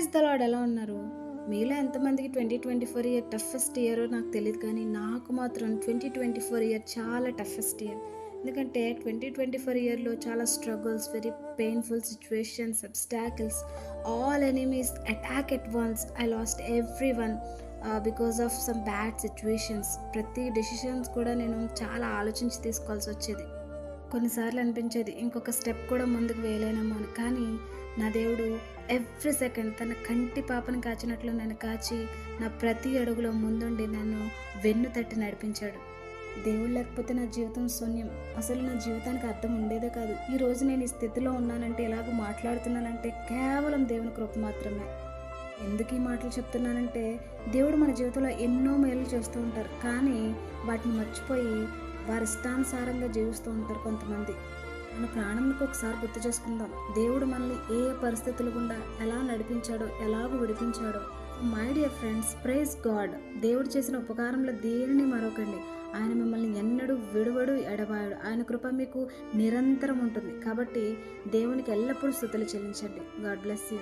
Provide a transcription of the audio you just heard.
Praise the lord. ఎలా ఉన్నారు? మీలో ఎంతమందికి 2024 ఇయర్ టఫెస్ట్ ఇయరో నాకు తెలీదు కానీ, నాకు మాత్రం 2024 ఇయర్ చాలా టఫెస్ట్ ఇయర్. ఎందుకంటే 2024 ఇయర్‌లో చాలా struggles, very painful situations, obstacles, all enemies attack at once. I last everyone because of some bad situations. ప్రతి డెసిషన్స్ కూడా నేను చాలా ఆలోచించి తీసుకోవాల్సొచ్చేది. కొన్నిసార్లు అనిపించేది ఇంకొక స్టెప్ కూడా ముందుకు వేయలేనేమో అని. కానీ నా దేవుడు ఎవ్రీ సెకండ్ తన కంటి పాపను కాచినట్లు నన్ను కాచి, నా ప్రతి అడుగులో ముందుండి నన్ను వెన్ను తట్టి నడిపించాడు. దేవుడు లేకపోతే నా జీవితం శూన్యం. అసలు నా జీవితానికి అర్థం ఉండేదే కాదు. ఈరోజు నేను ఈ స్థితిలో ఉన్నానంటే, ఎలాగో మాట్లాడుతున్నానంటే కేవలం దేవుని కృప మాత్రమే. ఎందుకు ఈ మాటలు చెప్తున్నానంటే, దేవుడు మన జీవితంలో ఎన్నో మేలు చేస్తూ ఉంటారు. కానీ వాటిని మర్చిపోయి వారి ఇష్టానుసారంగా జీవిస్తూ ఉంటారు కొంతమంది. మన ప్రాణంకి ఒకసారి గుర్తు చేసుకుందాం. దేవుడు మనల్ని ఏ పరిస్థితుల గుండా ఎలా నడిపించాడో, ఎలాగో విడిపించాడో. My dear friends, praise God. దేవుడు చేసిన ఉపకారంలో దేనిని మరొకండి. ఆయన మిమ్మల్ని ఎన్నడూ విడువడు, ఎడబాయడు. ఆయన కృప మీకు నిరంతరం ఉంటుంది. కాబట్టి దేవునికి ఎల్లప్పుడూ స్తుతులు చెల్లించండి. God bless you.